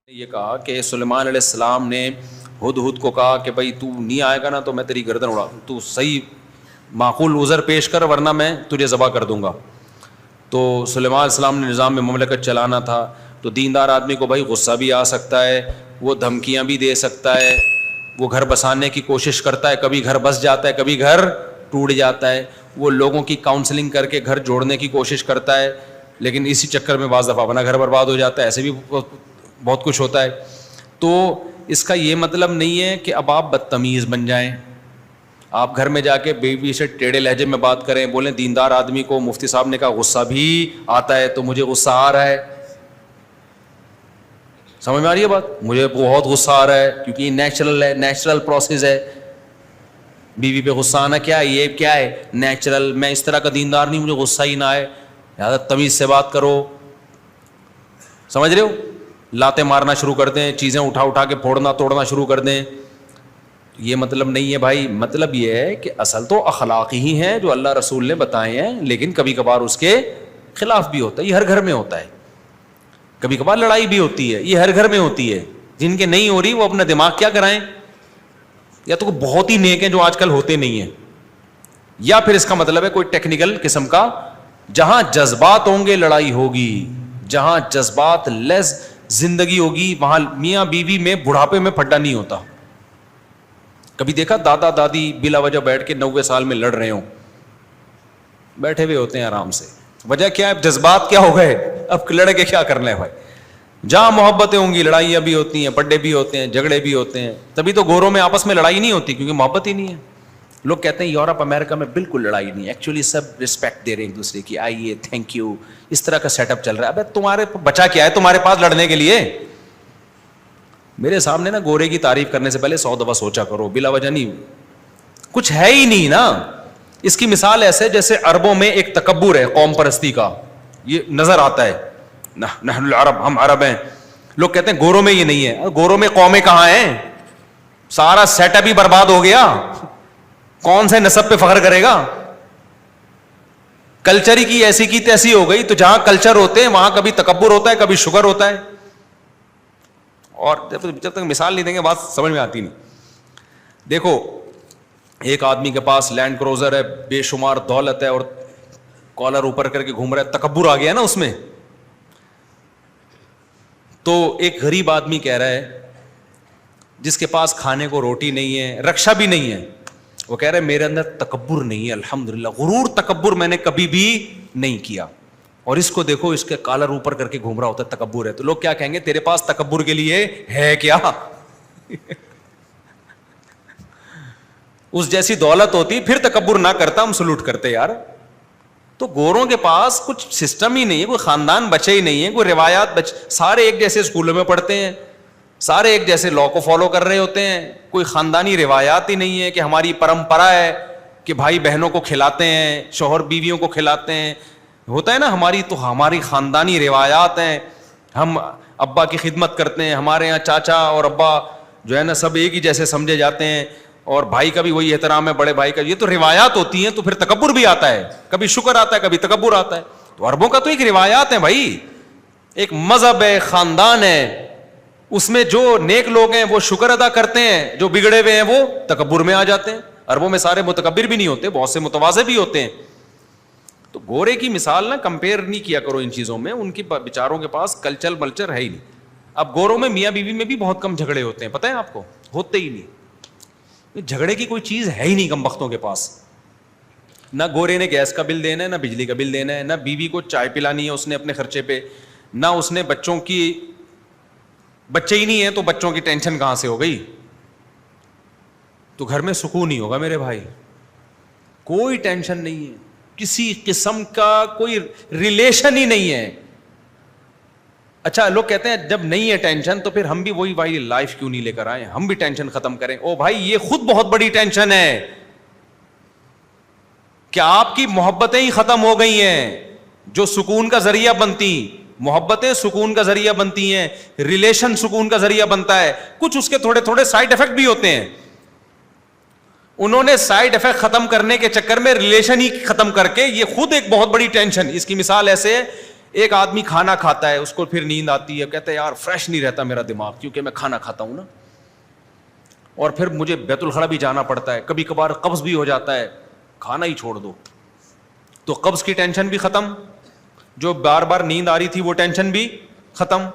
یہ کہا کہ سلیمان علیہ السلام نے ہدہد کو کہا کہ بھائی تو نہیں آئے گا نا تو میں تیری گردن اڑا دوں، تو صحیح معقول عذر پیش کر ورنہ میں تجھے ذبح کر دوں گا۔ تو سلیمان علیہ السلام نے نظام میں مملکت چلانا تھا، تو دیندار آدمی کو بھائی غصہ بھی آ سکتا ہے، وہ دھمکیاں بھی دے سکتا ہے، وہ گھر بسانے کی کوشش کرتا ہے، کبھی گھر بس جاتا ہے کبھی گھر ٹوٹ جاتا ہے، وہ لوگوں کی کاؤنسلنگ کر کے گھر جوڑنے کی کوشش کرتا ہے، لیکن اسی چکر میں بعض دفعہ اپنا گھر برباد ہو جاتا ہے، ایسے بھی بہت کچھ ہوتا ہے۔ تو اس کا یہ مطلب نہیں ہے کہ اب آپ بدتمیز بن جائیں، آپ گھر میں جا کے بیوی سے ٹیڑھے لہجے میں بات کریں، بولیں دیندار آدمی کو مفتی صاحب نے کہا غصہ بھی آتا ہے تو مجھے غصہ آ رہا ہے، سمجھ میں آ رہی ہے بات، مجھے بہت غصہ آ رہا ہے کیونکہ یہ نیچرل ہے، نیچرل پروسیس ہے، بیوی پہ غصہ آنا کیا ہے، یہ کیا ہے نیچرل، میں اس طرح کا دیندار نہیں مجھے غصہ ہی نہ آئے، لہٰذا تمیز سے بات کرو، سمجھ رہے ہو، لاتیں مارنا شروع کر دیں، چیزیں اٹھا اٹھا کے پھوڑنا توڑنا شروع کر دیں، یہ مطلب نہیں ہے بھائی، مطلب یہ ہے کہ اصل تو اخلاق ہی ہیں جو اللہ رسول نے بتائے ہیں، لیکن کبھی کبھار اس کے خلاف بھی ہوتا ہے، یہ ہر گھر میں ہوتا ہے، کبھی کبھار لڑائی بھی ہوتی ہے، یہ ہر گھر میں ہوتی ہے، جن کے نہیں ہو رہی وہ اپنا دماغ کیا کرائیں، یا تو بہت ہی نیک ہیں جو آج کل ہوتے نہیں ہیں، یا پھر اس کا مطلب ہے کوئی ٹیکنیکل قسم کا، جہاں جذبات ہوں گے لڑائی ہوگی، جہاں جذبات لیس زندگی ہوگی وہاں میاں بیوی میں بڑھاپے میں پھڈا نہیں ہوتا۔ کبھی دیکھا دادا دادی بلا وجہ بیٹھ کے 90 سال میں لڑ رہے ہوں، بیٹھے ہوئے ہوتے ہیں آرام سے، وجہ کیا ہے، جذبات کیا ہو گئے، اب لڑ کے کیا کرنا ہے بھائی، جہاں محبتیں ہوں گی لڑائیاں بھی ہوتی ہیں، پڈے بھی ہوتے ہیں، جھگڑے بھی ہوتے ہیں، تبھی تو گوروں میں آپس میں لڑائی نہیں ہوتی کیونکہ محبت ہی نہیں ہے۔ لوگ کہتے ہیں یورپ امریکہ میں بالکل لڑائی نہیں ہے، ایکچولی سب رسپیکٹ دے رہے ہیں ایک دوسرے کی، آئیے تھینک یو، اس طرح کا سیٹ اپ چل رہا ہے۔ ابے تمہارے بچا کیا ہے تمہارے پاس لڑنے کے لیے؟ میرے سامنے نا گورے کی تعریف کرنے سے پہلے 100 دفعہ سوچا کرو، بلا وجہ نہیں، کچھ ہے ہی نہیں نا۔ اس کی مثال ایسے جیسے عربوں میں ایک تکبر ہے قوم پرستی کا، یہ نظر آتا ہے، نحن العرب، ہم عرب ہیں، لوگ کہتے ہیں گوروں میں یہ نہیں ہے، گوروں میں قومیں کہاں ہیں، سارا سیٹ اپ ہی برباد ہو گیا، کون سے نسب پہ فخر کرے گا، کلچر ہی کی ایسی کی تیسی ہو گئی، تو جہاں کلچر ہوتے ہیں وہاں کبھی تکبر ہوتا ہے کبھی شکر ہوتا ہے، اور جب تک مثال نہیں دیں گے بات سمجھ میں آتی نہیں۔ دیکھو ایک آدمی کے پاس لینڈ کروزر ہے، بے شمار دولت ہے، اور کالر اوپر کر کے گھوم رہا ہے، تکبر آ گیا نا اس میں۔ تو ایک غریب آدمی کہہ رہا ہے جس کے پاس کھانے کو روٹی نہیں ہے، رکشا بھی نہیں ہے، وہ کہہ رہے میرے اندر تکبر نہیں ہے، الحمدللہ، غرور تکبر میں نے کبھی بھی نہیں کیا، اور اس کو دیکھو اس کے کالر اوپر کر کے گھوم رہا ہوتا ہے، تکبر ہے۔ تو لوگ کیا کہیں گے، تیرے پاس تکبر کے لیے ہے کیا؟ اس جیسی دولت ہوتی پھر تکبر نہ کرتا، ہم سلوٹ کرتے یار۔ تو گوروں کے پاس کچھ سسٹم ہی نہیں ہے، کوئی خاندان بچے ہی نہیں ہے، کوئی روایات سارے ایک جیسے اسکولوں میں پڑھتے ہیں، سارے ایک جیسے لا کو فالو کر رہے ہوتے ہیں، کوئی خاندانی روایات ہی نہیں ہے کہ ہماری پرمپرا ہے کہ بھائی بہنوں کو کھلاتے ہیں، شوہر بیویوں کو کھلاتے ہیں، ہوتا ہے نا ہماری، تو ہماری خاندانی روایات ہیں، ہم ابا کی خدمت کرتے ہیں، ہمارے یہاں چاچا اور ابا جو ہے نا سب ایک ہی جیسے سمجھے جاتے ہیں، اور بھائی کا بھی وہی احترام ہے بڑے بھائی کا، یہ تو روایات ہوتی ہیں، تو پھر تکبر بھی آتا ہے، کبھی شکر آتا ہے کبھی تکبر آتا ہے۔ تو عربوں کا تو ایک روایات ہے بھائی، ایک مذہب ہے، خاندان ہے، اس میں جو نیک لوگ ہیں وہ شکر ادا کرتے ہیں، جو بگڑے ہوئے ہیں وہ تکبر میں آ جاتے ہیں۔ عربوں میں سارے متکبر بھی نہیں ہوتے، بہت سے متواضع بھی ہوتے ہیں۔ تو گورے کی مثال نہ کمپیئر نہیں کیا کرو ان چیزوں میں، ان کی بیچاروں کے پاس کلچر ملچر ہے ہی نہیں۔ اب گوروں میں میاں بیوی میں بھی بہت کم جھگڑے ہوتے ہیں، پتہ ہے آپ کو، ہوتے ہی نہیں، جھگڑے کی کوئی چیز ہے ہی نہیں کم بختوں کے پاس، نہ گورے نے گیس کا بل دینا ہے، نہ بجلی کا بل دینا ہے، نہ بیوی کو چائے پلانی ہے اس نے اپنے خرچے پہ، نہ اس نے بچوں کی، بچے ہی نہیں ہیں تو بچوں کی ٹینشن کہاں سے ہو گئی، تو گھر میں سکون نہیں ہوگا میرے بھائی، کوئی ٹینشن نہیں ہے، کسی قسم کا کوئی ریلیشن ہی نہیں ہے۔ اچھا لوگ کہتے ہیں جب نہیں ہے ٹینشن تو پھر ہم بھی وہی بھائی لائف کیوں نہیں لے کر آئے، ہم بھی ٹینشن ختم کریں۔ او بھائی یہ خود بہت بڑی ٹینشن ہے کہ آپ کی محبتیں ہی ختم ہو گئی ہیں جو سکون کا ذریعہ بنتی، محبتیں سکون کا ذریعہ بنتی ہیں، ریلیشن سکون کا ذریعہ بنتا ہے، کچھ اس کے تھوڑے تھوڑے سائیڈ افیکٹ بھی ہوتے ہیں، انہوں نے سائیڈ افیکٹ ختم کرنے کے چکر میں ریلیشن ہی ختم کر کے، یہ خود ایک بہت بڑی ٹینشن۔ اس کی مثال ایسے ہے، ایک آدمی کھانا کھاتا ہے, اس کو پھر نیند آتی ہے, کہتا ہے یار فریش نہیں رہتا میرا دماغ کیونکہ میں کھانا کھاتا ہوں نا, اور پھر مجھے بیت الخلا بھی جانا پڑتا ہے, کبھی کبھار قبض بھی ہو جاتا ہے, کھانا ہی چھوڑ دو. تو قبض کی ٹینشن بھی ختم, جو بار بار نیند آ رہی تھی وہ ٹینشن بھی ختم.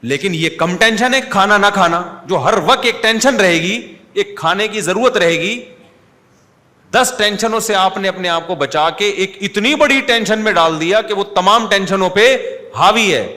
لیکن یہ کم ٹینشن ہے کھانا نہ کھانا, جو ہر وقت ایک ٹینشن رہے گی, ایک کھانے کی ضرورت رہے گی. 10 ٹینشنوں سے آپ نے اپنے آپ کو بچا کے ایک اتنی بڑی ٹینشن میں ڈال دیا کہ وہ تمام ٹینشنوں پہ حاوی ہے.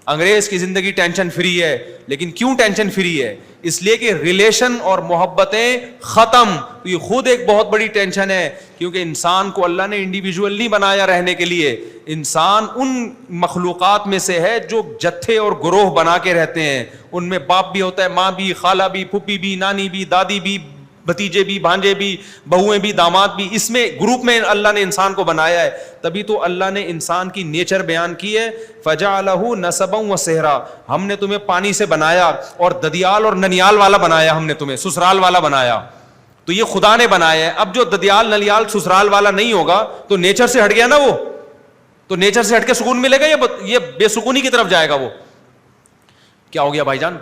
انگریز کی زندگی ٹینشن فری ہے, لیکن کیوں ٹینشن فری ہے؟ اس لیے کہ ریلیشن اور محبتیں ختم. تو یہ خود ایک بہت بڑی ٹینشن ہے, کیونکہ انسان کو اللہ نے انڈیویجول نہیں بنایا رہنے کے لیے. انسان ان مخلوقات میں سے ہے جو جتھے اور گروہ بنا کے رہتے ہیں. ان میں باپ بھی ہوتا ہے, ماں بھی, خالہ بھی, پھوپھی بھی, نانی بھی, دادی بھی, بھتیجے بھی, بھانجے بھی, بہویں بھی, داماد بھی. اس میں گروپ میں اللہ نے انسان کو بنایا ہے. تبھی تو اللہ نے انسان کی نیچر بیان کی ہے, فجعلہ نسبا و صہرا, ہم نے تمہیں پانی سے بنایا اور ددیال اور ننیال والا بنایا, ہم نے تمہیں سسرال والا بنایا. تو یہ خدا نے بنایا ہے. اب جو ددیال ننیال سسرال والا نہیں ہوگا تو نیچر سے ہٹ گیا نا, وہ تو نیچر سے ہٹ کے سکون ملے گا, یہ بے سکونی کی طرف جائے گا. وہ کیا ہو گیا بھائی جان؟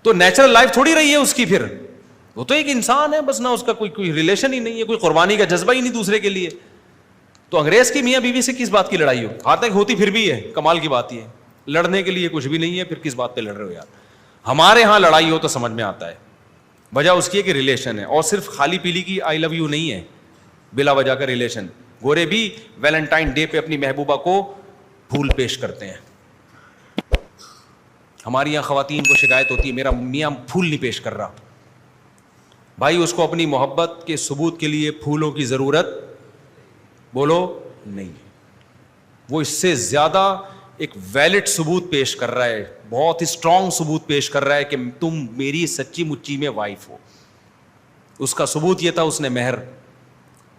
تو نیچرل لائف تھوڑی رہی ہے اس کی. پھر وہ تو ایک انسان ہے بس, نہ اس کا کوئی ریلیشن ہی نہیں ہے, کوئی قربانی کا جذبہ ہی نہیں دوسرے کے لیے. تو انگریز کی میاں بیوی سے کس بات کی لڑائی ہو؟ ہاتھ تک ہوتی پھر بھی ہے, کمال کی بات یہ ہے. لڑنے کے لیے کچھ بھی نہیں ہے, پھر کس بات پہ لڑ رہے ہو یار؟ ہمارے ہاں لڑائی ہو تو سمجھ میں آتا ہے, وجہ اس کی ہے کہ ریلیشن ہے, اور صرف خالی پیلی کی آئی لو یو نہیں ہے, بلا وجہ کا ریلیشن. گورے بھی ویلنٹائن ڈے پہ اپنی محبوبہ کو پھول پیش کرتے ہیں. ہماری یہاں خواتین کو شکایت ہوتی ہے میرا میاں پھول نہیں پیش کر رہا. بھائی اس کو اپنی محبت کے ثبوت کے لیے پھولوں کی ضرورت بولو نہیں. وہ اس سے زیادہ ایک ویلڈ ثبوت پیش کر رہا ہے, بہت اسٹرانگ ثبوت پیش کر رہا ہے کہ تم میری سچی مچی میں وائف ہو. اس کا ثبوت یہ تھا, اس نے مہر,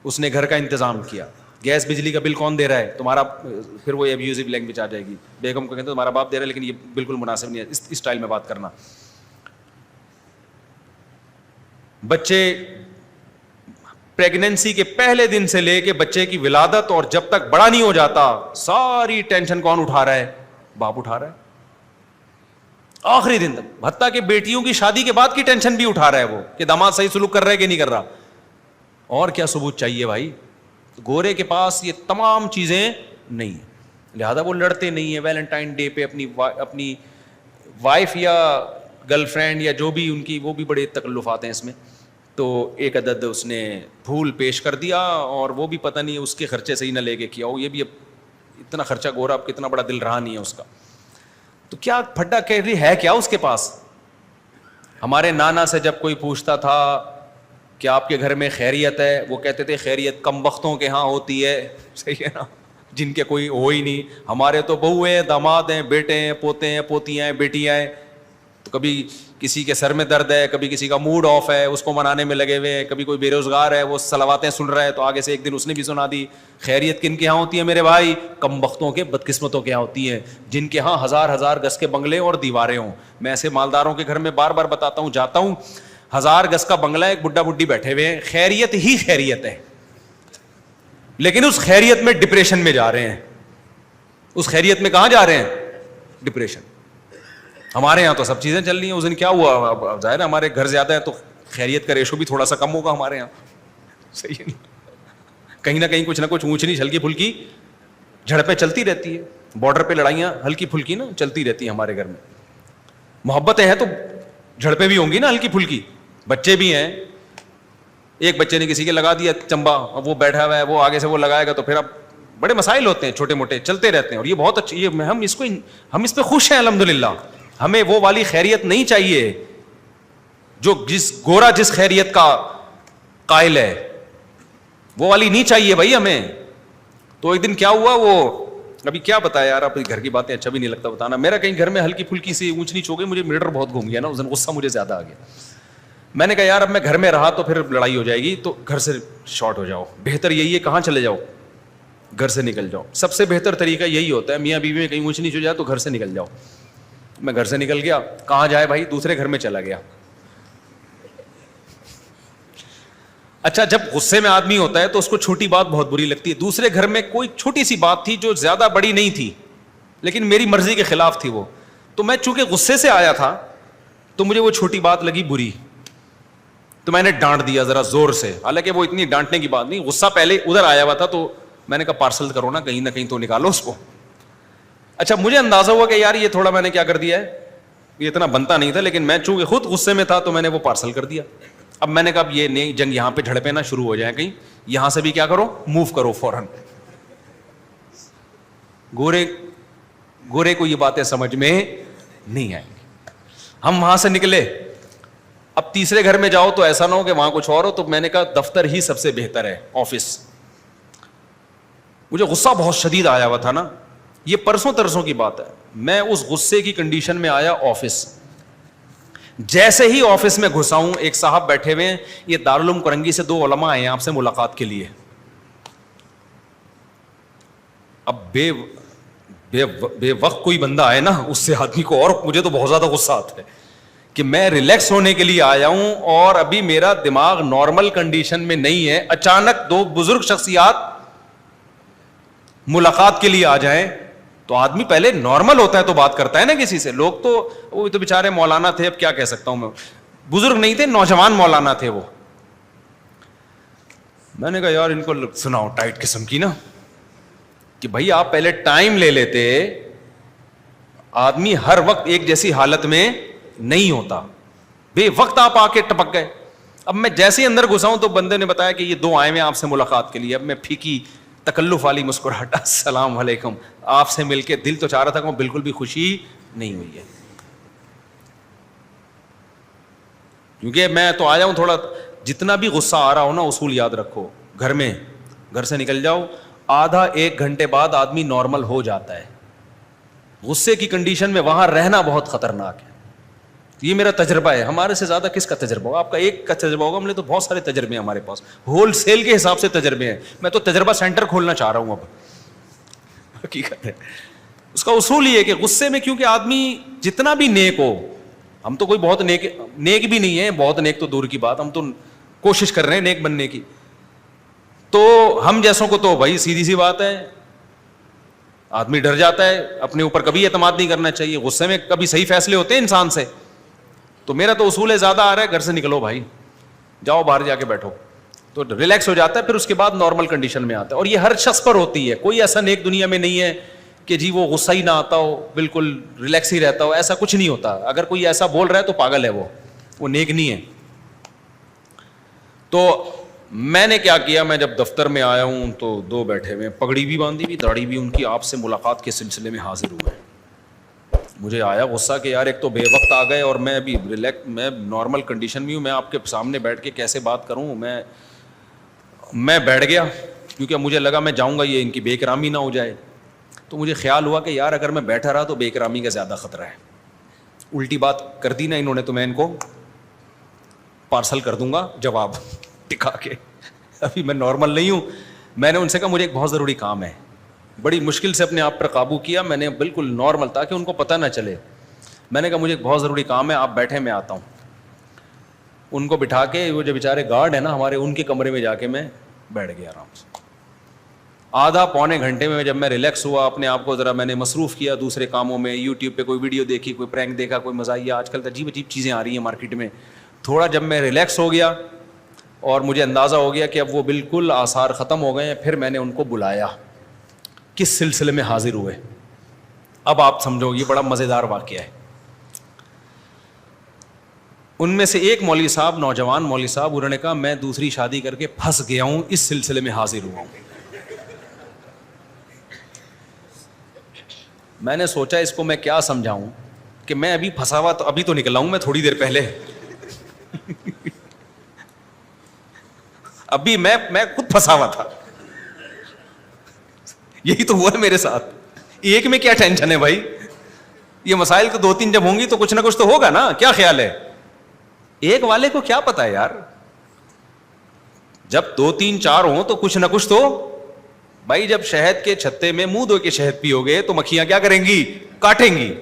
اس نے گھر کا انتظام کیا. گیس بجلی کا بل کون دے رہا ہے؟ تمہارا. پھر وہ ابیوزو لینگویج آ جائے گی, بیگم کو کہتے ہیں تمہارا باپ دے رہا ہے, لیکن یہ بالکل مناسب نہیں ہے اس اسٹائل میں بات کرنا. بچے پریگننسی کے پہلے دن سے لے کے بچے کی ولادت اور جب تک بڑا نہیں ہو جاتا, ساری ٹینشن کون اٹھا رہا ہے؟ باپ اٹھا رہا ہے. آخری دن تک, حتیٰ کہ بیٹیوں کی شادی کے بعد کی ٹینشن بھی اٹھا رہا ہے وہ, کہ داماد صحیح سلوک کر رہا ہے کہ نہیں کر رہا. اور کیا ثبوت چاہیے بھائی؟ گورے کے پاس یہ تمام چیزیں نہیں ہیں, لہذا وہ لڑتے نہیں ہیں. ویلنٹائن ڈے پہ اپنی وائف یا گرل فرینڈ یا جو بھی ان کی, وہ بھی بڑے تکلفات ہیں اس میں. تو ایک عدد اس نے پھول پیش کر دیا, اور وہ بھی پتہ نہیں اس کے خرچے سے ہی نہ لے کے کیا ہو. یہ بھی اب اتنا خرچہ, گورا اب کتنا بڑا دل رہا نہیں ہے اس کا. تو کیا پھڈا کہہ رہی ہے کیا اس کے پاس؟ ہمارے نانا سے جب کوئی پوچھتا تھا کہ آپ کے گھر میں خیریت ہے, وہ کہتے تھے خیریت کم بختوں کے ہاں ہوتی ہے. صحیح ہے نا, جن کے کوئی ہو ہی نہیں. ہمارے تو بہو ہیں, داماد ہیں, بیٹے ہیں, پوتے ہیں, پوتیاں ہیں, بیٹیاں ہیں. تو کبھی کسی کے سر میں درد ہے, کبھی کسی کا موڈ آف ہے, اس کو منانے میں لگے ہوئے ہیں. کبھی کوئی بے روزگار ہے, وہ صلواتیں سن رہا ہے, تو آگے سے ایک دن اس نے بھی سنا دی. خیریت کن کے ہاں ہوتی ہے میرے بھائی؟ کم بختوں کے, بدقسمتوں کے ہاں ہوتی ہے, جن کے ہاں ہزار ہزار گز کے بنگلے اور دیواریں ہوں. میں ایسے مالداروں کے گھر میں بار بار بتاتا ہوں, جاتا ہوں, 1000 گز کا بنگلہ, ایک بڈھا بڈھی بیٹھے ہوئے ہیں, خیریت ہی خیریت ہے, لیکن اس خیریت میں ڈپریشن میں جا رہے ہیں. اس خیریت میں کہاں جا رہے ہیں؟ ڈپریشن. ہمارے یہاں تو سب چیزیں چل رہی ہیں. اس دن کیا ہوا؟ ظاہر ہے ہمارے گھر زیادہ ہے تو خیریت کا ریشو بھی تھوڑا سا کم ہوگا ہمارے یہاں. صحیح ہے, کہیں نہ کہیں کچھ نہ کچھ اونچ نیچ ہلکی پھلکی جھڑپیں چلتی رہتی ہے. بارڈر پہ لڑائیاں ہلکی پھلکی نا چلتی رہتی ہیں ہمارے گھر میں. محبتیں ہیں تو جھڑپیں بھی ہوں گی نا ہلکی پھلکی. بچے بھی ہیں, ایک بچے نے کسی کے لگا دیا چمبا, وہ بیٹھا ہوا ہے, وہ آگے سے وہ لگائے گا, تو پھر اب بڑے مسائل ہوتے ہیں, چھوٹے موٹے چلتے رہتے ہیں. اور یہ بہت اچھی, یہ ہم اس پہ خوش ہیں الحمدللہ. ہمیں وہ والی خیریت نہیں چاہیے جو گورا جس خیریت کا قائل ہے, وہ والی نہیں چاہیے بھائی ہمیں. تو ایک دن کیا ہوا, وہ ابھی کیا بتایا یار, آپ گھر کی باتیں اچھا بھی نہیں لگتا بتانا. میرا کہیں گھر میں ہلکی پھلکی سی اونچ نیچ ہو گئی, مجھے میٹر بہت گھوم گیا نا اس دن, غصہ مجھے زیادہ آ گیا. میں نے کہا یار اب میں گھر میں رہا تو پھر لڑائی ہو جائے گی, تو گھر سے شارٹ ہو جاؤ, بہتر یہی ہے. کہاں چلے جاؤ؟ گھر سے نکل جاؤ. سب سے بہتر طریقہ یہی ہوتا ہے, میاں بیوی میں کہیں اونچ نیچ ہو جائے تو گھر سے نکل جاؤ. میں گھر سے نکل گیا, کہاں جائے بھائی, دوسرے گھر میں چلا گیا. اچھا جب غصے میں آدمی ہوتا ہے تو اس کو چھوٹی بات بہت بری لگتی ہے. دوسرے گھر میں کوئی چھوٹی سی بات تھی جو زیادہ بڑی نہیں تھی لیکن میری مرضی کے خلاف تھی وہ, تو میں چونکہ غصے سے آیا تھا تو مجھے وہ چھوٹی بات لگی بری, تو میں نے ڈانٹ دیا ذرا زور سے, حالانکہ وہ اتنی ڈانٹنے کی بات نہیں, غصہ پہلے ادھر آیا ہوا تھا تو میں نے کہا پارسل کرو نا, کہیں نہ کہیں تو نکالو اس کو. اچھا مجھے اندازہ ہوا کہ یار یہ تھوڑا میں نے کیا کر دیا ہے, یہ اتنا بنتا نہیں تھا, لیکن میں چونکہ خود غصے میں تھا تو میں نے وہ پارسل کر دیا. اب میں نے کہا اب یہ نہیں جنگ یہاں پہ جھڑپیں نہ شروع ہو جائیں, کہیں یہاں سے بھی کیا کرو موو کرو فوراً. گورے کو یہ باتیں سمجھ میں نہیں آئیں گی. ہم وہاں سے نکلے, اب تیسرے گھر میں جاؤ تو ایسا نہ ہو کہ وہاں کچھ اور ہو, تو میں نے کہا دفتر ہی سب سے بہتر ہے, آفس. مجھے غصہ بہت شدید آیا ہوا تھا نا, یہ پرسوں ترسوں کی بات ہے, میں اس غصے کی کنڈیشن میں آیا آفس. جیسے ہی آفس میں گھسا ہوں, ایک صاحب بیٹھے ہوئے ہیں, یہ دارالعلوم کرنگی سے 2 علماء آئے ہیں آپ سے ملاقات کے لیے. اب بے وقت کوئی بندہ آئے نا, اس سے آدمی کو, اور مجھے تو بہت زیادہ غصہ آتا ہے کہ میں ریلیکس ہونے کے لیے آیا ہوں اور ابھی میرا دماغ نارمل کنڈیشن میں نہیں ہے, اچانک 2 بزرگ شخصیات ملاقات کے لیے آ جائیں تو آدمی پہلے نارمل ہوتا ہے تو بات کرتا ہے نا کسی سے. لوگ تو وہ تو بیچارے مولانا تھے, اب کیا کہہ سکتا ہوں میں, بزرگ نہیں تھے, نوجوان مولانا تھے وہ. میں نے کہا یار ان کو سناؤ ٹائٹ قسم کی نا, کہ بھائی آپ پہلے ٹائم لے لیتے, آدمی ہر وقت ایک جیسی حالت میں نہیں ہوتا, بے وقت آپ آ کے ٹپک گئے. اب میں جیسے ہی اندر گھسا ہوں تو بندے نے بتایا کہ یہ 2 آئے ہیں آپ سے ملاقات کے لیے. اب میں پھیکی تکلف والی مسکراہٹ, السلام علیکم, آپ سے مل کے دل تو چاہ رہا تھا کہ بالکل بھی خوشی نہیں ہوئی ہے, کیونکہ میں تو آیا ہوں تھوڑا, جتنا بھی غصہ آ رہا ہو نا اصول یاد رکھو, گھر سے نکل جاؤ, آدھا 1 گھنٹے بعد آدمی نارمل ہو جاتا ہے. غصے کی کنڈیشن میں وہاں رہنا بہت خطرناک ہے. یہ میرا تجربہ ہے, ہمارے سے زیادہ کس کا تجربہ ہوگا, آپ کا ایک کا تجربہ ہوگا, ہم نے تو بہت سارے تجربے ہیں ہمارے پاس, ہول سیل کے حساب سے تجربے ہیں. میں تو تجربہ سینٹر کھولنا چاہ رہا ہوں اب, حقیقت ہے. اس کا اصول یہ ہے کہ غصے میں کیونکہ آدمی جتنا بھی نیک ہو, ہم تو کوئی بہت نیک بھی نہیں ہے, بہت نیک تو دور کی بات, ہم تو کوشش کر رہے ہیں نیک بننے کی, تو ہم جیسوں کو تو بھائی سیدھی سی بات ہے, آدمی ڈر جاتا ہے, اپنے اوپر کبھی اعتماد نہیں کرنا چاہیے, غصے میں کبھی صحیح فیصلے ہوتے ہیں انسان سے. تو میرا تو اصول ہے زیادہ آ رہا ہے گھر سے نکلو بھائی, جاؤ باہر جا کے بیٹھو, تو ریلیکس ہو جاتا ہے, پھر اس کے بعد نارمل کنڈیشن میں آتا ہے. اور یہ ہر شخص پر ہوتی ہے, کوئی ایسا نیک دنیا میں نہیں ہے کہ جی وہ غصہ ہی نہ آتا ہو, بالکل ریلیکس ہی رہتا ہو, ایسا کچھ نہیں ہوتا. اگر کوئی ایسا بول رہا ہے تو پاگل ہے, وہ نیک نہیں ہے. تو میں نے کیا کیا, میں جب دفتر میں آیا ہوں تو 2 بیٹھے ہوئے, پگڑی بھی باندھی ہوئی, داڑھی بھی ان کی, آپ سے ملاقات کے سلسلے میں حاضر ہوئے. مجھے آیا غصہ کہ یار ایک تو بے وقت آ گئے, اور میں ابھی میں نارمل کنڈیشن میں ہوں, میں آپ کے سامنے بیٹھ کے کیسے بات کروں. میں بیٹھ گیا کیونکہ مجھے لگا میں جاؤں گا یہ ان کی بے اکرامی نہ ہو جائے. تو مجھے خیال ہوا کہ یار اگر میں بیٹھا رہا تو بے اکرامی کا زیادہ خطرہ ہے, الٹی بات کر دی نا انہوں نے تو میں ان کو پارسل کر دوں گا جواب ٹکا کے. ابھی میں نارمل نہیں ہوں. میں نے ان سے کہا مجھے ایک بہت ضروری کام ہے, بڑی مشکل سے اپنے آپ پر قابو کیا میں نے, بالکل نارمل تاکہ ان کو پتہ نہ چلے. میں نے کہا مجھے ایک بہت ضروری کام ہے, آپ بیٹھے میں آتا ہوں. ان کو بٹھا کے, وہ جو بیچارے گارڈ ہیں نا ہمارے, ان کے کمرے میں جا کے میں بیٹھ گیا آرام سے. آدھا پونے گھنٹے میں جب میں ریلیکس ہوا, اپنے آپ کو ذرا میں نے مصروف کیا دوسرے کاموں میں, یوٹیوب پہ کوئی ویڈیو دیکھی, کوئی پرینک دیکھا, کوئی مزاحیہ, آج کل عجیب عجیب چیزیں آ رہی ہیں مارکیٹ میں. تھوڑا جب میں ریلیکس ہو گیا اور مجھے اندازہ ہو گیا کہ اب وہ بالکل آثار ختم ہو گئے ہیں, پھر میں نے ان کو بلایا. کس سلسلے میں حاضر ہوئے, اب آپ سمجھو, یہ بڑا مزیدار واقعہ ہے. ان میں سے ایک مولوی صاحب, نوجوان مولوی صاحب, انہوں نے کہا میں دوسری شادی کر کے پھنس گیا ہوں, اس سلسلے میں حاضر ہوا ہوں. میں نے سوچا اس کو میں کیا سمجھاؤں کہ میں ابھی پھنسا ہوا, تو ابھی تو نکلا ہوں میں تھوڑی دیر پہلے, ابھی میں خود پھنسا ہوا تھا. یہی تو ہوا ہے میرے ساتھ. ایک میں کیا ٹینشن ہے بھائی, یہ مسائل تو 2-3 جب ہوں گی تو کچھ نہ کچھ تو ہوگا نا, کیا خیال ہے. ایک والے کو کیا پتا ہے یار, جب 2-3-4 ہوں تو کچھ نہ کچھ تو بھائی. جب شہد کے چھتے میں منہ دھو کے شہد پیو گے تو مکھیاں کیا کریں گی, کاٹیں گی.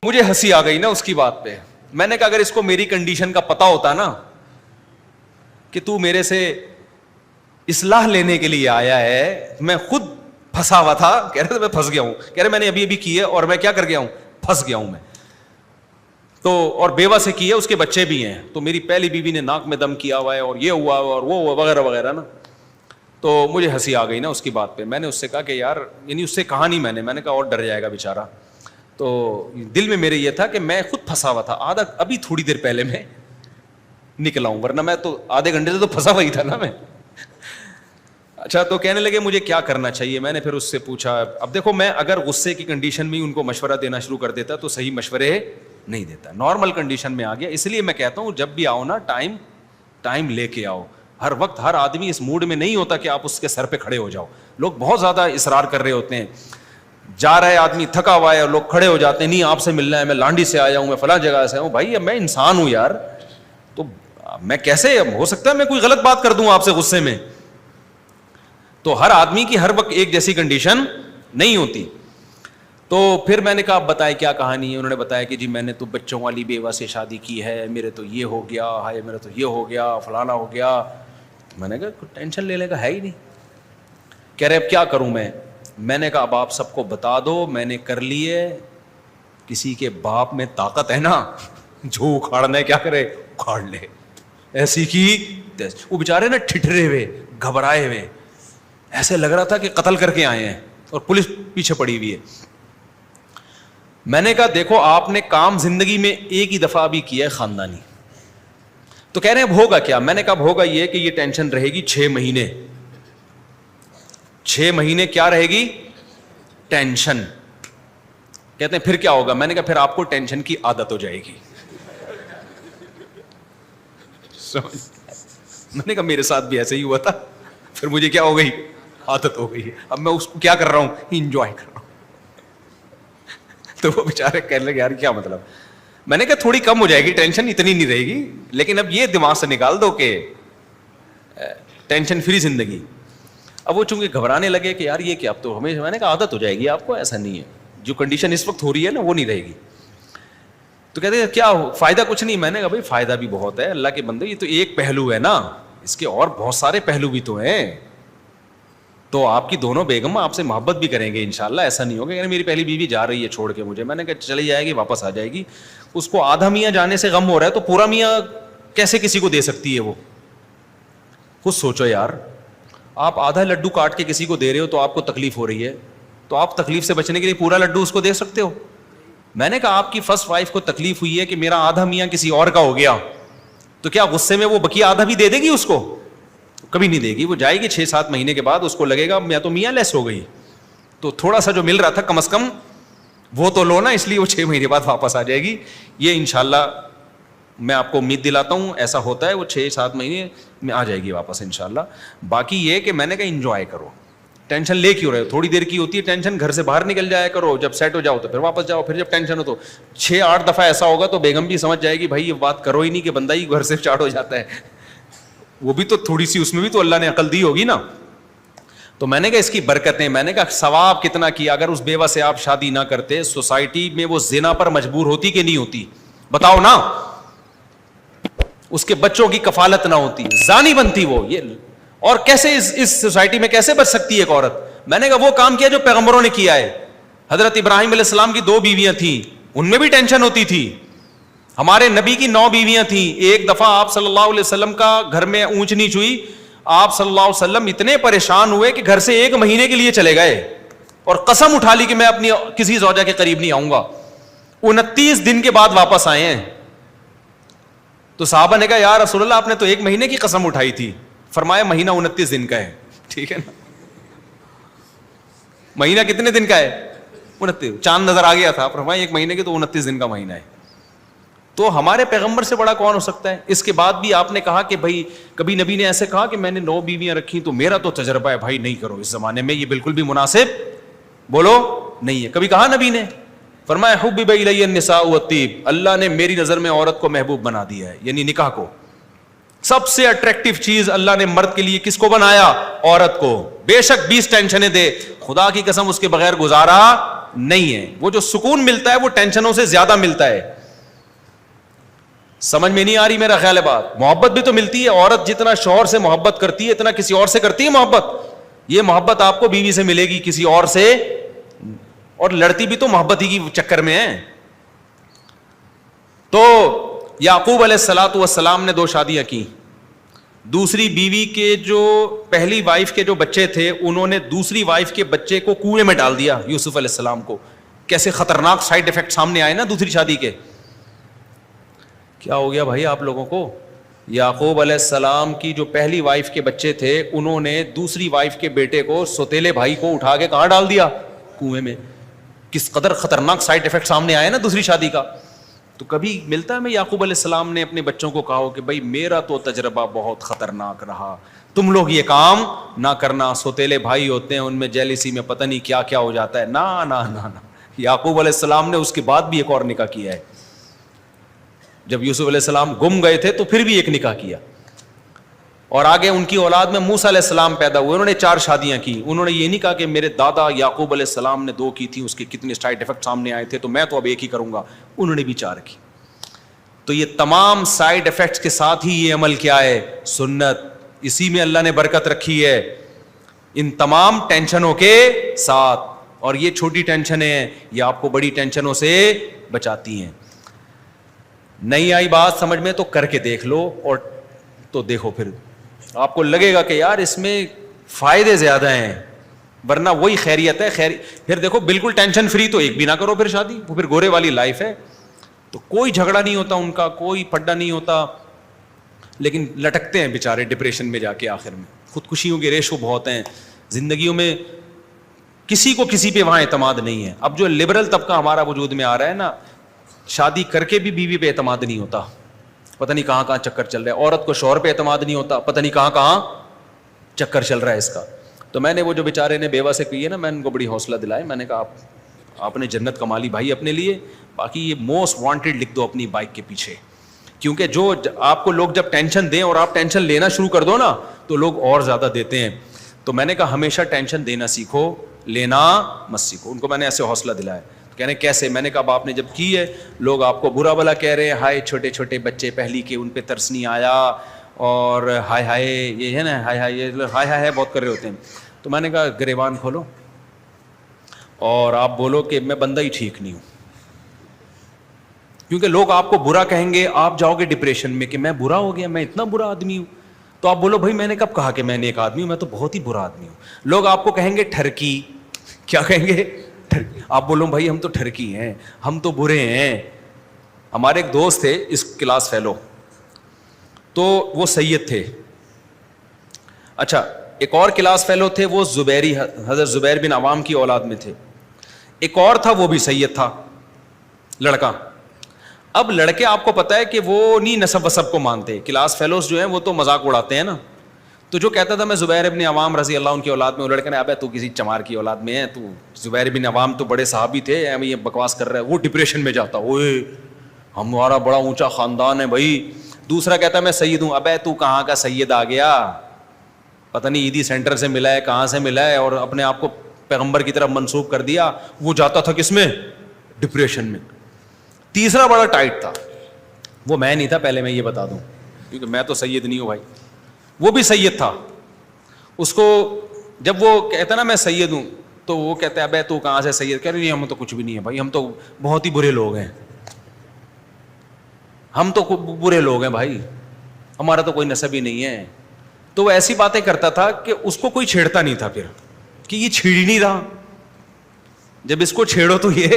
مجھے ہنسی آ گئی نا اس کی بات پہ. میں نے کہا اگر اس کو میری کنڈیشن کا پتا ہوتا نا کہ تو میرے سے اصلاح لینے کے لیے آیا ہے, میں خود پھنسا ہوا تھا. کہہ رہے میں پھنس گیا ہوں. کہہ رہے میں نے ابھی کی ہے اور میں کیا کر گیا ہوں, پھنس گیا ہوں میں. تو اور بیوہ سے کی ہے, اس کے بچے بھی ہیں, تو میری پہلی بیوی نے ناک میں دم کیا ہوا ہے اور یہ ہوا اور وہ ہوا وغیرہ وغیرہ نا. تو مجھے ہنسی آ گئی نا اس کی بات پہ. میں نے اس سے کہا کہ یار, یعنی اس سے کہا نہیں میں نے کہا اور ڈر جائے گا بیچارہ. تو دل میں میرے یہ تھا کہ میں خود پھنسا ہوا تھا, آدھا ابھی تھوڑی دیر پہلے میں نکلا ہوں, ورنہ میں تو آدھے گھنٹے سے تو پھنسا ہوا ہی تھا نا میں. اچھا, تو کہنے لگے مجھے کیا کرنا چاہیے. میں نے پھر اس سے پوچھا. اب دیکھو, میں اگر غصے کی کنڈیشن میں ان کو مشورہ دینا شروع کر دیتا تو صحیح مشورے نہیں دیتا. نارمل کنڈیشن میں آ گیا. اس لیے میں کہتا ہوں جب بھی آؤ نا, ٹائم لے کے آؤ. ہر وقت ہر آدمی اس موڈ میں نہیں ہوتا کہ آپ اس کے سر پہ کھڑے ہو جاؤ. لوگ بہت زیادہ اصرار کر رہے ہوتے ہیں. جا رہا ہے آدمی تھکا ہوا ہے اور لوگ کھڑے ہو جاتے ہیں, نہیں آپ سے ملنا ہے, میں لانڈی سے آیا ہوں, میں فلاں جگہ سے ہوں. بھائی میں انسان ہوں یار, تو میں کیسے ہو سکتا ہے میں کوئی غلط بات کر دوں آپ سے غصے میں. تو ہر آدمی کی ہر وقت ایک جیسی کنڈیشن نہیں ہوتی. تو پھر میں نے کہا آپ بتائیں کیا کہانی ہے. انہوں نے بتایا کہ جی میں نے تو بچوں والی بیوہ سے شادی کی ہے, میرے تو یہ ہو گیا, ہائے میرا تو یہ ہو گیا, فلانا ہو گیا. میں نے کہا ٹینشن لینے کا ہے ہی نہیں. کہہ رہے اب کیا کروں میں نے کہا اب آپ سب کو بتا دو, میں نے کر لیے. کسی کے باپ میں طاقت ہے نا, جو اکھاڑنا ہے کیا کرے اکھاڑ لے. ایسی کی وہ بیچارے نا ٹھٹرے ہوئے, گھبرائے ہوئے, ایسے لگ رہا تھا کہ قتل کر کے آئے ہیں اور پولیس پیچھے پڑی ہوئی ہے. میں نے کہا دیکھو آپ نے کام زندگی میں ایک ہی دفعہ بھی کیا ہے خاندانی. تو کہہ رہے ہیں اب ہوگا کیا. میں نے کہا اب ہوگا یہ کہ یہ ٹینشن رہے گی 6 مہینے. 6 مہینے کیا رہے گی ٹینشن. کہتے ہیں پھر کیا ہوگا. میں نے کہا پھر آپ کو ٹینشن کی عادت ہو جائے گی. میں نے کہا میرے ساتھ بھی ایسے ہی ہوا تھا, پھر مجھے کیا ہو گئی عادت ہو گئی. اب میں اس کو کیا کر رہا ہوں, انجوائے کر رہا ہوں. تو وہ بیچارے کہنے لگے یار کیا مطلب. میں نے کہا تھوڑی کم ہو جائے گی ٹینشن, اتنی نہیں رہے گی, لیکن اب یہ دماغ سے نکال دو کہ ٹینشن فری زندگی. اب وہ چونکہ گھبرانے لگے کہ یار یہ کیا, اب تو ہمیں, میں نے کہا عادت ہو جائے گی آپ کو, ایسا نہیں ہے, جو کنڈیشن اس وقت ہو رہی ہے نا وہ نہیں رہے گی. تو کہتے ہیں کیا فائدہ کچھ نہیں. میں نے کہا بھائی فائدہ بھی بہت ہے, اللہ کے بندے یہ تو ایک پہلو ہے نا, اس کے اور بہت سارے پہلو بھی تو ہیں. تو آپ کی دونوں بیگم آپ سے محبت بھی کریں گے انشاءاللہ, ایسا نہیں ہوگا. یعنی میری پہلی بیوی جا رہی ہے چھوڑ کے مجھے, میں نے کہا چلی جائے گی واپس آ جائے گی. اس کو آدھا میاں جانے سے غم ہو رہا ہے تو پورا میاں کیسے کسی کو دے سکتی ہے وہ. خود سوچو یار, آپ آدھا لڈو کاٹ کے کسی کو دے رہے ہو تو آپ کو تکلیف ہو رہی ہے, تو آپ تکلیف سے بچنے کے لیے پورا لڈو اس کو دے سکتے ہو. میں نے کہا آپ کی فرسٹ وائف کو تکلیف ہوئی ہے کہ میرا آدھا میاں کسی اور کا ہو گیا, تو کیا غصے میں وہ بقیہ آدھا بھی دے دے گی اس کو؟ کبھی نہیں دے گی. وہ جائے گی 6-7 مہینے کے بعد, اس کو لگے گا میں تو میاں لیس ہو گئی, تو تھوڑا سا جو مل رہا تھا کم از کم وہ تو لو نا, اس لیے وہ 6 مہینے بعد واپس آ جائے گی. یہ انشاءاللہ میں آپ کو امید دلاتا ہوں ایسا ہوتا ہے, وہ 6-7 مہینے میں آ جائے گی واپس انشاءاللہ. باقی یہ کہ میں نے کہا انجوائے کرو, ٹینشن لے کیوں رہے ہو, تھوڑی دیر کی ہوتی ہے ٹینشن, گھر سے باہر نکل جایا کرو, جب سیٹ ہو جاؤ تو پھر واپس جاؤ. پھر جب ٹینشن ہو تو 6-8 دفعہ ایسا ہوگا تو بیگم بھی سمجھ جائے گی بھائی یہ بات کرو ہی نہیں کہ بندہ ہی گھر سے اسٹارٹ ہو جاتا ہے. وہ بھی تو تھوڑی سی, اس میں بھی تو اللہ نے عقل دی ہوگی نا. تو میں نے کہا اس کی برکتیں, میں نے کہا ثواب کتنا کیا. اگر اس بیوہ سے آپ شادی نہ کرتے, سوسائٹی میں وہ زنا پر مجبور ہوتی کہ نہیں ہوتی بتاؤ نا, اس کے بچوں کی کفالت نہ ہوتی, زانی بنتی وہ. یہ اور کیسے اس سوسائٹی میں کیسے بچ سکتی ہے ایک عورت. میں نے کہا وہ کام کیا جو پیغمبروں نے کیا ہے. حضرت ابراہیم علیہ السلام کی 2 بیویاں تھیں, ان میں بھی ٹینشن ہوتی تھی. ہمارے نبی کی 9 بیویاں تھیں. ایک دفعہ آپ صلی اللہ علیہ وسلم کا گھر میں اونچ نیچ ہوئی, آپ صلی اللہ علیہ وسلم اتنے پریشان ہوئے کہ گھر سے 1 مہینے کے لیے چلے گئے اور قسم اٹھا لی کہ میں اپنی کسی زوجہ کے قریب نہیں آؤں گا. 29 دن کے بعد واپس آئے ہیں. تو صحابہ نے کہا یا رسول اللہ آپ نے تو 1 مہینے کی قسم اٹھائی تھی. فرمایا مہینہ 29 دن کا ہے. ٹھیک ہے نا, مہینہ کتنے دن کا ہے 29. چاند نظر آ گیا تھا, فرمایا 1 مہینے کے تو 29 دن کا مہینہ ہے. تو ہمارے پیغمبر سے بڑا کون ہو سکتا ہے. اس کے بعد بھی آپ نے کہا کہ بھائی کبھی نبی نے ایسے کہا کہ میں نے 9 بیویاں رکھی تو میرا تو تجربہ ہے بھائی نہیں کرو اس زمانے میں, یہ بالکل بھی مناسب بولو نہیں ہے. کبھی کہا نبی نے؟ فرمایا حبب الی النساء والطیب, اللہ نے میری نظر میں عورت کو محبوب بنا دیا ہے, یعنی نکاح کو. سب سے اٹریکٹیو چیز اللہ نے مرد کے لیے کس کو بنایا؟ عورت کو. بے شک 20 ٹینشنیں دے, خدا کی قسم اس کے بغیر گزارا نہیں ہے. وہ جو سکون ملتا ہے وہ ٹینشنوں سے زیادہ ملتا ہے. سمجھ میں نہیں آ رہی میرا خیال ہے بات. محبت بھی تو ملتی ہے, عورت جتنا شوہر سے محبت کرتی ہے اتنا کسی اور سے کرتی ہے محبت. یہ محبت آپ کو بیوی سے ملے گی, کسی اور سے, اور لڑتی بھی تو محبت ہی کی چکر میں ہے. تو یعقوب علیہ الصلوۃ والسلام نے 2 شادیاں کی. دوسری بیوی کے جو پہلی وائف کے جو بچے تھے انہوں نے دوسری وائف کے بچے کو کنویں میں ڈال دیا, یوسف علیہ السلام کو. کیسے خطرناک سائیڈ افیکٹ سامنے آئے نا دوسری شادی کے. کیا ہو گیا بھائی آپ لوگوں کو؟ یعقوب علیہ السلام کی جو پہلی وائف کے بچے تھے انہوں نے دوسری وائف کے بیٹے کو, سوتیلے بھائی کو, اٹھا کے کہاں ڈال دیا؟ کنویں میں. کس قدر خطرناک سائیڈ افیکٹ سامنے آئے نا دوسری شادی کا. تو کبھی ملتا ہے میں یعقوب علیہ السلام نے اپنے بچوں کو کہا ہو کہ بھائی میرا تو تجربہ بہت خطرناک رہا, تم لوگ یہ کام نہ کرنا, سوتیلے بھائی ہوتے ہیں ان میں جیلیسی میں پتہ نہیں کیا کیا ہو جاتا ہے. نا نا نا نا. یعقوب علیہ السلام نے اس کے بعد بھی ایک اور نکاح کیا ہے. جب یوسف علیہ السلام گم گئے تھے تو پھر بھی ایک نکاح کیا, اور آگے ان کی اولاد میں موسیٰ علیہ السلام پیدا ہوئے, انہوں نے 4 شادیاں کی. انہوں نے یہ نہیں کہا کہ میرے دادا یعقوب علیہ السلام نے 2 کی تھی, اس کے کتنے سائیڈ افیکٹ سامنے آئے تھے تو میں تو اب ایک ہی کروں گا. انہوں نے بھی 4 کی. تو یہ تمام سائیڈ افیکٹس کے ساتھ ہی یہ عمل کیا ہے؟ سنت. اسی میں اللہ نے برکت رکھی ہے, ان تمام ٹینشنوں کے ساتھ. اور یہ چھوٹی ٹینشنیں ہیں, یہ آپ کو بڑی ٹینشنوں سے بچاتی ہیں. نہیں آئی بات سمجھ میں تو کر کے دیکھ لو, اور تو دیکھو پھر آپ کو لگے گا کہ یار اس میں فائدے زیادہ ہیں, ورنہ وہی خیریت ہے. پھر دیکھو بالکل ٹینشن فری تو ایک بھی نہ کرو پھر شادی, وہ پھر گورے والی لائف ہے. تو کوئی جھگڑا نہیں ہوتا ان کا, کوئی پھڈا نہیں ہوتا, لیکن لٹکتے ہیں بیچارے ڈپریشن میں جا کے آخر میں. خودکشیوں کے ریشو بہت ہیں زندگیوں میں, کسی کو کسی پہ وہاں اعتماد نہیں ہے. اب جو لبرل طبقہ ہمارا وجود میں آ رہا ہے نا, شادی کر کے بھی بیوی پہ اعتماد نہیں ہوتا, پتہ نہیں کہاں کہاں چکر چل رہا ہے. عورت کو شوہر پہ اعتماد نہیں ہوتا, پتہ نہیں کہاں کہاں چکر چل رہا ہے اس کا. تو میں نے وہ جو بیچارے نے بیوہ سے کی ہے نا, میں ان کو بڑی حوصلہ دلایا. میں نے کہا آپ نے جنت کما لی بھائی اپنے لیے, باقی یہ موسٹ وانٹیڈ لکھ دو اپنی بائک کے پیچھے. کیونکہ جو آپ کو لوگ جب ٹینشن دیں اور آپ ٹینشن لینا شروع کر دو نا تو لوگ اور زیادہ دیتے ہیں. تو میں نے کہا ہمیشہ ٹینشن دینا سیکھو, لینا مت سیکھو. ان کو میں نے ایسے حوصلہ دلایا. کہنے کیسے؟ میں نے کہا اب آپ نے جب کی ہے, لوگ آپ کو برا بھلا کہہ رہے ہیں, ہائے چھوٹے چھوٹے بچے پہلی کے, ان پہ ترس نہیں آیا, اور ہائے ہائے یہ ہے نا, ہائے ہائے یہ ہائے ہائے بہت کر رہے ہوتے ہیں. تو میں نے کہا گریبان کھولو اور آپ بولو کہ میں بندہ ہی ٹھیک نہیں ہوں. کیونکہ لوگ آپ کو برا کہیں گے, آپ جاؤ گے ڈپریشن میں کہ میں برا ہو گیا, میں اتنا برا آدمی ہوں. تو آپ بولو بھائی میں نے کب کہا کہ میں نیک آدمی ہوں, میں تو بہت ہی برا آدمی ہوں. لوگ آپ کو کہیں گے ٹھرکی, کیا کہیں گے؟ آپ بولو بھائی ہم تو ٹھرکی ہیں, ہم تو برے ہیں. ہمارے ایک دوست تھے اس کلاس فیلو, تو وہ سید تھے. اچھا ایک اور کلاس فیلو تھے, وہ زبیری, حضرت زبیر بن عوام کی اولاد میں تھے. ایک اور تھا وہ بھی سید تھا, لڑکا. اب لڑکے آپ کو پتا ہے کہ وہ نہیں نسب وسب کو مانتے. کلاس فیلوز جو ہیں وہ تو مذاق اڑاتے ہیں نا. تو جو کہتا تھا میں زبیر بن عوام رضی اللہ عنہ کی اولاد میں, وہ لڑکے نے ابے تو کسی چمار کی اولاد میں ہے, تو زبیر بن عوام تو بڑے صحابی تھے, یہ بکواس کر رہا ہے. وہ ڈپریشن میں جاتا, اوئے ہمارا بڑا اونچا خاندان ہے بھائی. دوسرا کہتا ہے میں سید ہوں, ابے تو کہاں کا سید آ گیا, پتہ نہیں عیدی سینٹر سے ملا ہے, کہاں سے ملا ہے, اور اپنے آپ کو پیغمبر کی طرف منسوب کر دیا. وہ جاتا تھا کس میں؟ ڈپریشن میں. تیسرا بڑا ٹائٹ تھا, وہ میں نہیں تھا, پہلے میں یہ بتا دوں, کیونکہ میں تو سید نہیں ہوں بھائی. وہ بھی سید تھا. اس کو جب وہ کہتا نا میں سید ہوں, تو وہ کہتا ہے ابے تو کہاں سے سید؟ کہہ رہے نہیں ہم تو کچھ بھی نہیں ہے بھائی, ہم تو بہت ہی برے لوگ ہیں, ہم تو برے لوگ ہیں بھائی, ہمارا تو کوئی نسب ہی نہیں ہے. تو وہ ایسی باتیں کرتا تھا کہ اس کو کوئی چھیڑتا نہیں تھا پھر, کہ یہ چھیڑ ہی نہیں رہا, جب اس کو چھیڑو تو یہ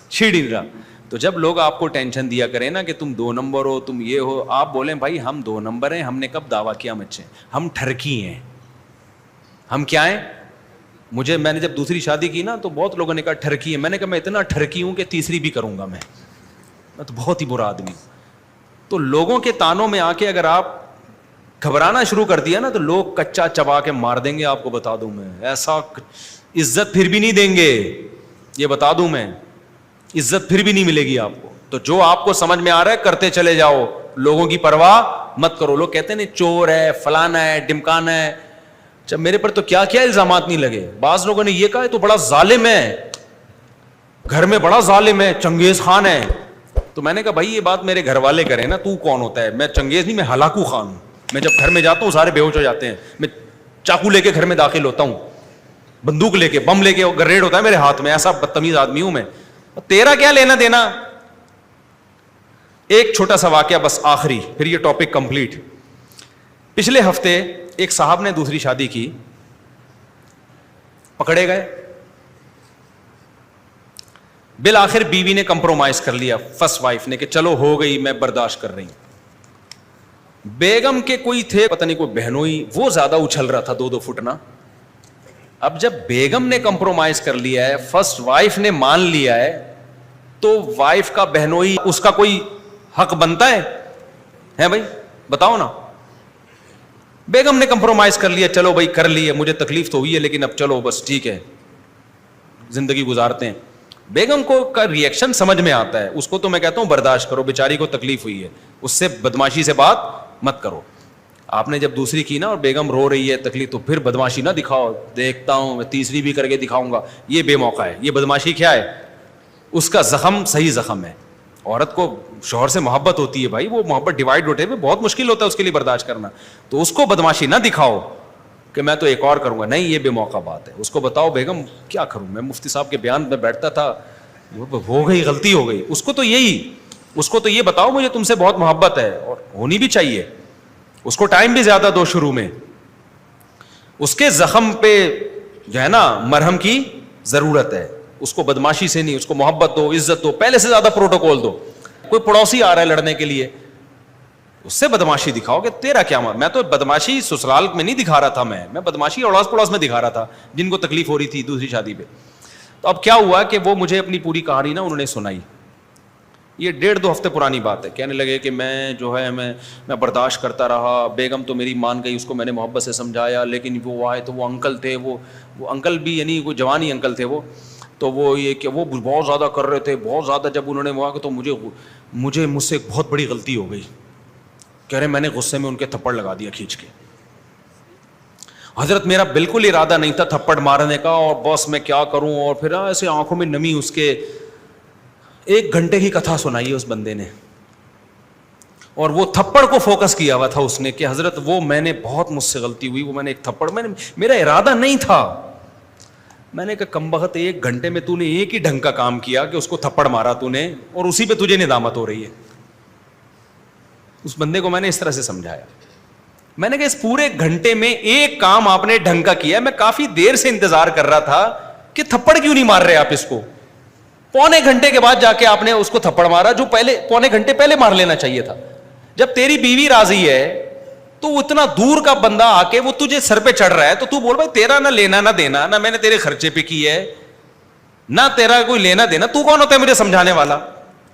چھیڑ ہی نہیں رہا. تو جب لوگ آپ کو ٹینشن دیا کریں نا کہ تم 2 نمبر ہو, تم یہ ہو, آپ بولیں بھائی ہم 2 نمبر ہیں, ہم نے کب دعویٰ کیا مجھ سے, ہم ٹھرکی ہیں. ہم کیا ہیں؟ میں نے جب دوسری شادی کی نا تو بہت لوگوں نے کہا ٹھرکی ہے. میں نے کہا میں اتنا ٹھرکی ہوں کہ تیسری بھی کروں گا, میں تو بہت ہی برا آدمی ہوں. تو لوگوں کے تانوں میں آ کے اگر آپ گھبرانا شروع کر دیا نا تو لوگ کچا چبا کے مار دیں گے. آپ کو بتا دوں میں, ایسا عزت پھر بھی نہیں دیں گے, یہ بتا دوں میں, عزت پھر بھی نہیں ملے گی آپ کو. تو جو آپ کو سمجھ میں آ رہا ہے کرتے چلے جاؤ, لوگوں کی پرواہ مت کرو. لوگ کہتے ہیں چور ہے, فلانا ہے, ڈمکانا ہے. جب میرے پر تو کیا کیا الزامات نہیں لگے. بعض لوگوں نے یہ کہا تو بڑا ظالم ہے, گھر میں بڑا ظالم ہے, چنگیز خان ہے. تو میں نے کہا بھائی یہ بات میرے گھر والے کریں نا, تو کون ہوتا ہے؟ میں چنگیز نہیں, میں ہلاکو خان ہوں. میں جب گھر میں جاتا ہوں سارے بے ہوش ہو جاتے ہیں. میں چاقو لے کے گھر میں داخل ہوتا ہوں, بندوق لے کے, بم لے کے, گریڈ ہوتا ہے میرے ہاتھ میں, ایسا بدتمیز آدمی ہوں میں. تیرا کیا لینا دینا. ایک چھوٹا سا واقعہ بس آخری, پھر یہ ٹاپک کمپلیٹ. پچھلے ہفتے ایک صاحب نے دوسری شادی کی, پکڑے گئے. بالآخر بیوی نے کمپرومائز کر لیا, فرسٹ وائف نے, کہ چلو ہو گئی, میں برداشت کر رہی ہوں. بیگم کے کوئی تھے پتہ نہیں کوئی بہنوئی, وہ زیادہ اچھل رہا تھا 2-2 فٹ نا. اب جب بیگم نے کمپرومائز کر لیا ہے, فرسٹ وائف نے مان لیا ہے, تو وائف کا بہنوئی اس کا کوئی حق بنتا ہے بھائی بتاؤ نا. بیگم نے کمپرومائز کر لیا, چلو بھائی کر لیے, مجھے تکلیف تو ہوئی ہے لیکن اب چلو بس ٹھیک ہے, زندگی گزارتے ہیں. بیگم کو کا ریئیکشن سمجھ میں آتا ہے, اس کو تو میں کہتا ہوں برداشت کرو, بیچاری کو تکلیف ہوئی ہے, اس سے بدماشی سے بات مت کرو. آپ نے جب دوسری کی نا اور بیگم رو رہی ہے تکلیف, تو پھر بدماشی نہ دکھاؤ, دیکھتا ہوں میں تیسری بھی کر کے دکھاؤں گا, یہ بے موقع ہے. یہ بدماشی کیا ہے؟ اس کا زخم صحیح زخم ہے. عورت کو شوہر سے محبت ہوتی ہے بھائی, وہ محبت ڈیوائڈ ہوتے ہوئے بہت مشکل ہوتا ہے اس کے لیے برداشت کرنا. تو اس کو بدماشی نہ دکھاؤ کہ میں تو ایک اور کروں گا, نہیں, یہ بے موقع بات ہے. اس کو بتاؤ بیگم کیا کروں میں, مفتی صاحب کے بیان میں بیٹھتا تھا, ہو گئی غلطی ہو گئی. اس کو تو یہ بتاؤ مجھے تم سے بہت محبت ہے, اور ہونی بھی چاہیے. اس کو ٹائم بھی زیادہ دو شروع میں, اس کے زخم پہ جو ہے نا مرہم کی ضرورت ہے. اس کو بدماشی سے نہیں, اس کو محبت دو, عزت دو, پہلے سے زیادہ پروٹوکول دو. کوئی پڑوسی آ رہا ہے لڑنے کے لیے, اس سے بدماشی دکھاؤ کہ تیرا کیا میں تو بدماشی سسرال میں نہیں دکھا رہا تھا, میں بدماشی اڑوس پڑوس میں دکھا رہا تھا جن کو تکلیف ہو رہی تھی دوسری شادی پہ. تو اب کیا ہوا کہ وہ مجھے اپنی پوری کہانی نا انہوں نے سنائی. یہ 1.5-2 ہفتے پرانی بات ہے. کہنے لگے کہ میں جو ہے میں برداشت کرتا رہا, بیگم تو میری مان گئی, اس کو میں نے محبت سے سمجھایا, لیکن وہ آئے تو وہ انکل تھے, وہ انکل بھی یعنی کوئی جوانی انکل تھے وہ, تو وہ یہ کہ وہ بہت زیادہ کر رہے تھے, بہت زیادہ. جب انہوں نے وہاں تو مجھ سے ایک بہت بڑی غلطی ہو گئی. کہہ رہے میں نے غصے میں ان کے تھپڑ لگا دیا کھینچ کے. حضرت میرا بالکل ارادہ نہیں تھا تھپڑ مارنے کا, اور بس میں کیا کروں. اور پھر ایسے آنکھوں میں نمی, اس کے 1 گھنٹے کی کتھا سنائی ہے اس بندے نے, اور وہ تھپڑ کو فوکس کیا ہوا تھا اس نے کہ حضرت وہ میں نے بہت مجھ سے غلطی ہوئی, وہ میں نے ایک تھپڑ, میرا ارادہ نہیں تھا. میں نے کہا کم بخت 1 گھنٹے میں تو نے ایک ہی ڈھنگ کا کام کیا کہ اس کو تھپڑ مارا تو نے, اور اسی پہ تجھے ندامت ہو رہی ہے. اس بندے کو میں نے اس طرح سے سمجھایا. میں نے کہا اس پورے گھنٹے میں ایک کام آپ نے ڈھنگ کا کیا, میں کافی دیر سے انتظار کر رہا تھا کہ تھپڑ کیوں نہیں مار رہے آپ اس کو. 1.25 گھنٹے کے بعد جا کے آپ نے اس کو تھپڑ مارا, جو پہلے 1.25 گھنٹے پہلے مار لینا چاہیے تھا. جب تیری بیوی راضی ہے تو اتنا دور کا بندہ آ کے وہ تجھے سر پہ چڑھ رہا ہے, تو بول بھائی تیرا نہ لینا نہ دینا, نہ میں نے تیرے خرچے پہ کی ہے, نہ تیرا کوئی لینا دینا, تو کون ہوتا ہے مجھے سمجھانے والا.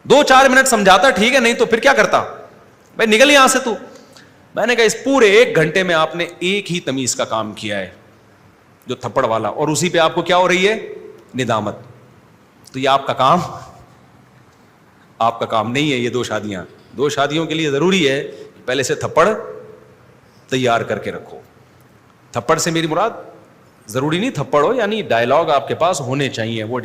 2-4 منٹ سمجھاتا ٹھیک ہے, نہیں تو پھر کیا کرتا بھائی, نکل یہاں سے تو. میں نے کہا اس پورے 1 گھنٹے میں آپ نے ایک ہی تمیز کا کام کیا ہے, جو تھپڑ والا, اور اسی پہ آپ کو کیا ہو رہی ہے, ندامت. تو یہ آپ کا کام نہیں ہے. یہ 2 شادیوں کے لیے ضروری ہے کہ پہلے سے تھپڑ تیار کر کے رکھو. تھپڑ سے میری مراد ضروری نہیں تھپڑ ہو, یعنی ڈائلاگ آپ کے پاس ہونے چاہیے. وہ